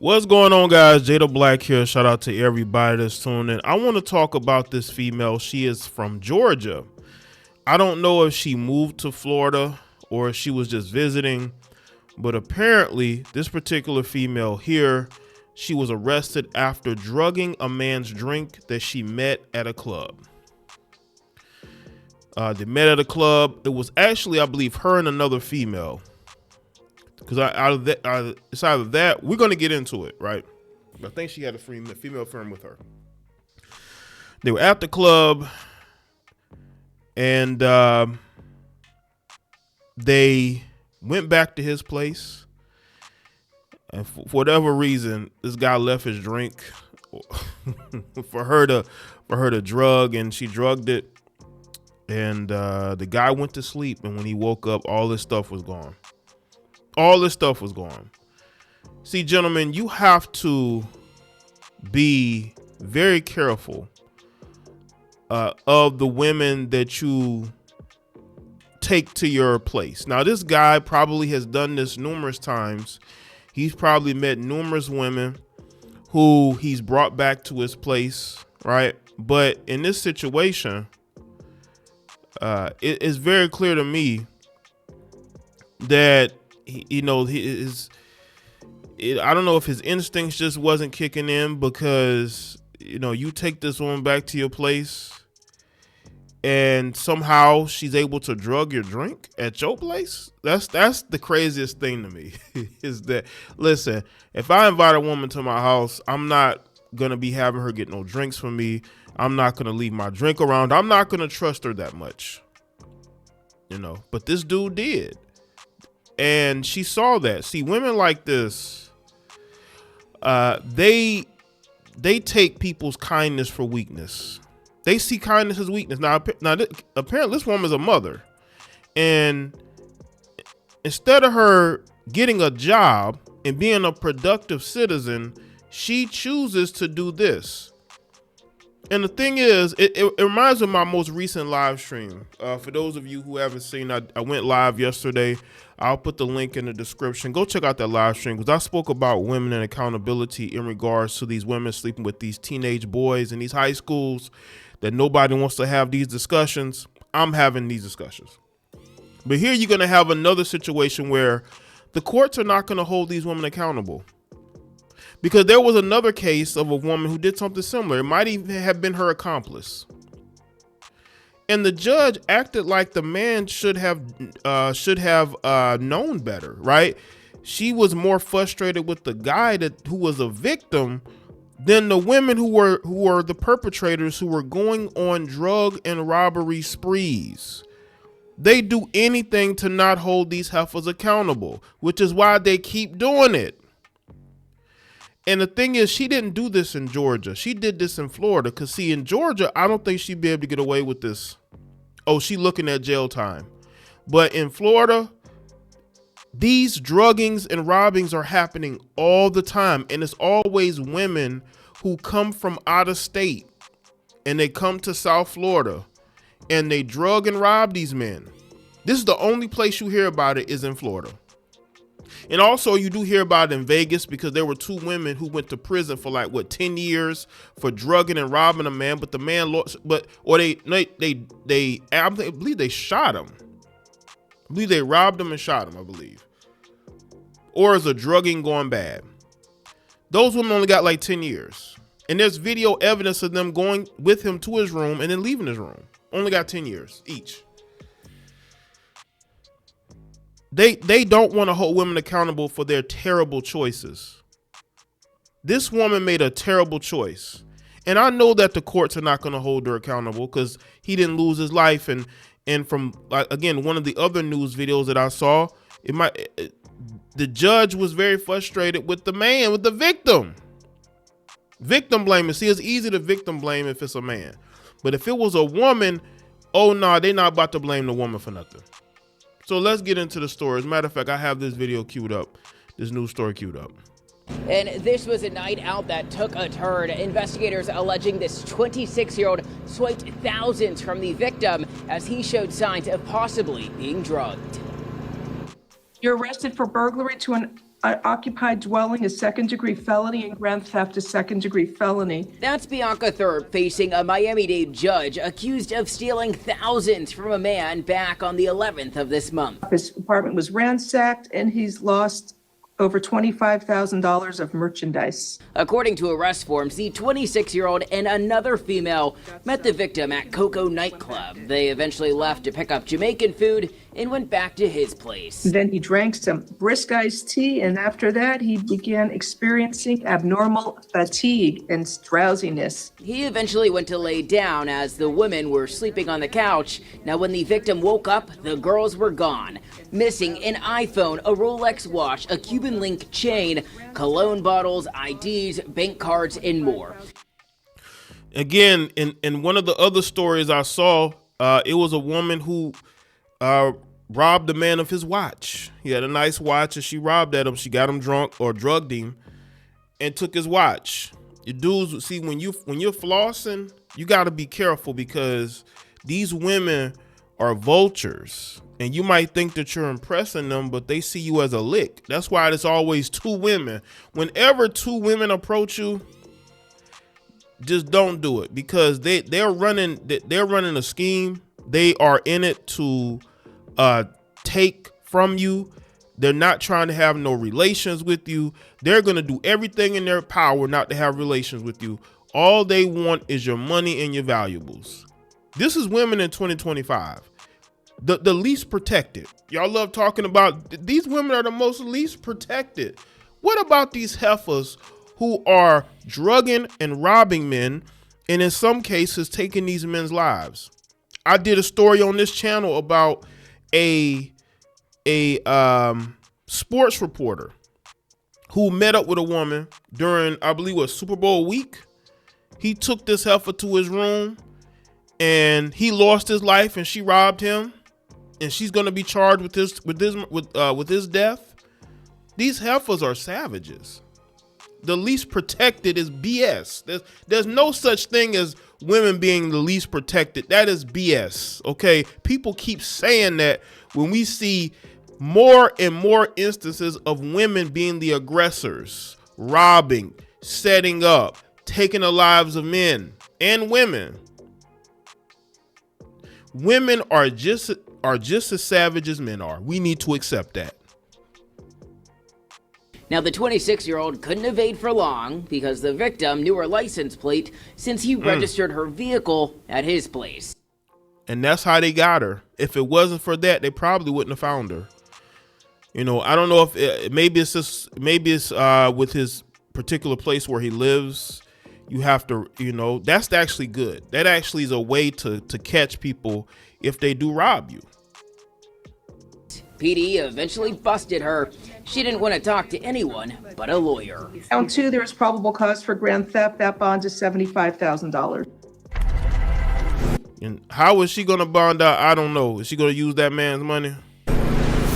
What's going on, guys? Jada Black here. Shout out to everybody that's tuning in. I want to talk about this female. She is from Georgia. I don't know if she moved to Florida or if she was just visiting, but apparently this particular female here, she was arrested after drugging a man's drink that she met at a club. They met at a club. It was actually, I believe, her and another female. Because it's either that, we're going to get into it, right? I think she had a female friend with her. They were at the club, and they went back to his place. And for whatever reason, this guy left his drink for her to drug, and she drugged it. And the guy went to sleep, and when he woke up, all this stuff was gone. All this stuff was gone. See, gentlemen, you have to be very careful of the women that you take to your place. Now, this guy probably has done this numerous times. He's probably met numerous women who he's brought back to his place, right? But in this situation, it is very clear to me that I don't know if his instincts just wasn't kicking in, because you take this woman back to your place and somehow she's able to drug your drink at your place. That's the craziest thing to me. Is that, listen, if I invite a woman to my house, I'm not gonna be having her get no drinks from me. I'm not gonna leave my drink around. I'm not gonna trust her that much, but this dude did. And she saw that. See, women like this, they take people's kindness for weakness. They see kindness as weakness. Now, apparently this woman's a mother, and instead of her getting a job and being a productive citizen, she chooses to do this. And the thing is, it reminds me of my most recent live stream. For those of you who haven't seen, I went live yesterday. I'll put the link in the description. Go check out that live stream, because I spoke about women and accountability in regards to these women sleeping with these teenage boys in these high schools, that nobody wants to have these discussions. I'm having these discussions. But here you're going to have another situation where the courts are not going to hold these women accountable. Because there was another case of a woman who did something similar. It might even have been her accomplice. And the judge acted like the man should have known better, right? She was more frustrated with the guy who was a victim than the women who were the perpetrators, who were going on drug and robbery sprees. They do anything to not hold these heifers accountable, which is why they keep doing it. And the thing is, she didn't do this in Georgia. She did this in Florida. Because, see, in Georgia, I don't think she'd be able to get away with this. Oh, she looking at jail time. But in Florida, these druggings and robbings are happening all the time. And it's always women who come from out of state. And they come to South Florida. And they drug and rob these men. This is the only place you hear about it, is in Florida. And also you do hear about it in Vegas, because there were two women who went to prison for 10 years for drugging and robbing a man, but the man lost, I believe they shot him. I believe they robbed him and shot him, I believe. Or is a drugging gone bad? Those women only got 10 years. And there's video evidence of them going with him to his room and then leaving his room. Only got 10 years each. They don't want to hold women accountable for their terrible choices. This woman made a terrible choice. And I know that the courts are not going to hold her accountable, because he didn't lose his life. And from, again, one of the other news videos that I saw, the judge was very frustrated with the man, with the victim. Victim blaming. See, it's easy to victim blame if it's a man. But if it was a woman, oh no, they're not about to blame the woman for nothing. So let's get into the story. As a matter of fact, I have this video queued up, this news story queued up. And this was a night out that took a turn. Investigators alleging this 26-year-old swiped thousands from the victim as he showed signs of possibly being drugged. You're arrested for burglary to an occupied dwelling is second-degree felony, and grand theft is second-degree felony. That's Bianca Thorpe facing a Miami-Dade judge accused of stealing thousands from a man back on the 11th of this month. His apartment was ransacked, and he's lost over $25,000 of merchandise. According to arrest forms, the 26-year-old and another female met the victim at Coco nightclub. They eventually left to pick up Jamaican food and went back to his place. Then he drank some brisk iced tea, and after that, he began experiencing abnormal fatigue and drowsiness. He eventually went to lay down as the women were sleeping on the couch. Now, when the victim woke up, the girls were gone, missing an iPhone, a Rolex watch, a Cuban link chain, cologne bottles, IDs, bank cards, and more. Again, in one of the other stories I saw, it was a woman who robbed a man of his watch. He had a nice watch and she robbed at him. She got him drunk or drugged him and took his watch. You dudes, see, when you're flossing, you got to be careful because these women are vultures. And you might think that you're impressing them, but they see you as a lick. That's why there's always two women. Whenever two women approach you, just don't do it because they're running a scheme. They are in it to take from you. They're not trying to have no relations with you. They're going to do everything in their power not to have relations with you. All they want is your money and your valuables. This is women in 2025. The least protected. Y'all love talking about these women are the most least protected. What about these heifers who are drugging and robbing men and in some cases taking these men's lives? I did a story on this channel about a sports reporter who met up with a woman during, I believe, was Super Bowl week. He took this heifer to his room and he lost his life and she robbed him. And she's going to be charged with his death. These heifers are savages. The least protected is BS. There's no such thing as women being the least protected. That is BS. Okay, people keep saying that when we see more and more instances of women being the aggressors, robbing, setting up, taking the lives of men and women. Women are just as savage as men are. We need to accept that. Now, the 26-year-old couldn't evade for long because the victim knew her license plate since he registered her vehicle at his place. And that's how they got her. If it wasn't for that, they probably wouldn't have found her. You know, I don't know if maybe it's with his particular place where he lives. You have to, you know, that's actually good. That actually is a way to catch people if they do rob you. PD eventually busted her. She didn't want to talk to anyone but a lawyer. Count two, there is probable cause for grand theft. That bond is $75,000. And how is she going to bond out? I don't know. Is she going to use that man's money?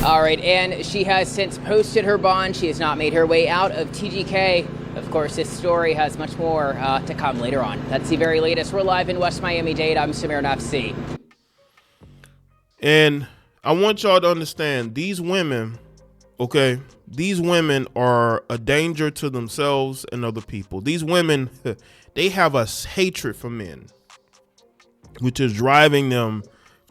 All right, and she has since posted her bond. She has not made her way out of TGK. Of course, this story has much more to come later on. That's the very latest. We're live in West Miami-Dade. I'm Samir Nafsi. And I want y'all to understand these women, okay? These women are a danger to themselves and other people. These women, they have a hatred for men, which is driving them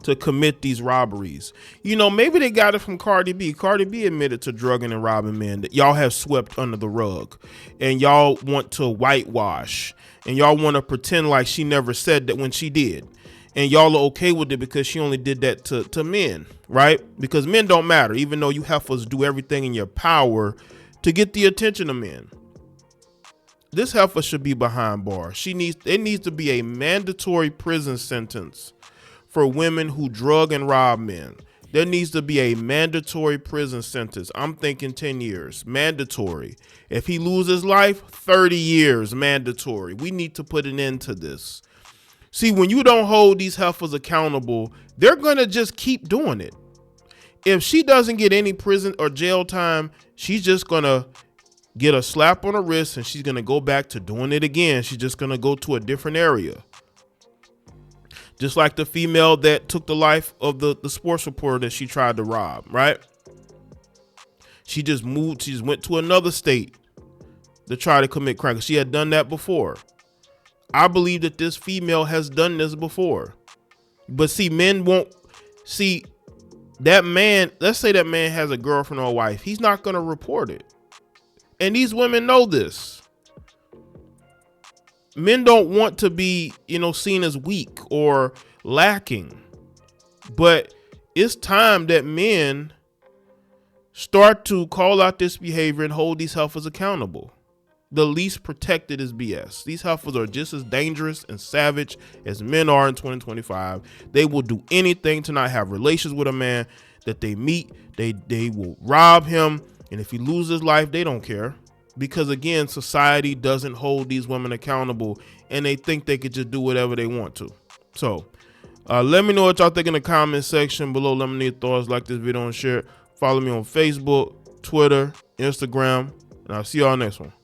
to commit these robberies. You know, maybe they got it from Cardi B. Cardi B admitted to drugging and robbing men that y'all have swept under the rug, and y'all want to whitewash, and y'all want to pretend like she never said that when she did. And y'all are okay with it because she only did that to men, right? Because men don't matter, even though you heifers do everything in your power to get the attention of men. This heifer should be behind bars. It needs to be a mandatory prison sentence for women who drug and rob men. There needs to be a mandatory prison sentence. I'm thinking 10 years, mandatory. If he loses life, 30 years, mandatory. We need to put an end to this. See, when you don't hold these heifers accountable, they're going to just keep doing it. If she doesn't get any prison or jail time, she's just going to get a slap on the wrist and she's going to go back to doing it again. She's just going to go to a different area. Just like the female that took the life of the sports reporter that she tried to rob, right? She just moved. She just went to another state to try to commit crime. She had done that before. I believe that this female has done this before. But see, men won't see that man. Let's say that man has a girlfriend or a wife. He's not going to report it. And these women know this. Men don't want to be, seen as weak or lacking. But it's time that men start to call out this behavior and hold these heifers accountable. The least protected is BS. These heifers are just as dangerous and savage as men are in 2025. They will do anything to not have relations with a man that they meet. They will rob him. And if he loses his life, they don't care. Because again, society doesn't hold these women accountable and they think they could just do whatever they want to. So let me know what y'all think in the comment section below. Let me know your thoughts. Like this video and share it. Follow me on Facebook, Twitter, Instagram, and I'll see y'all next one.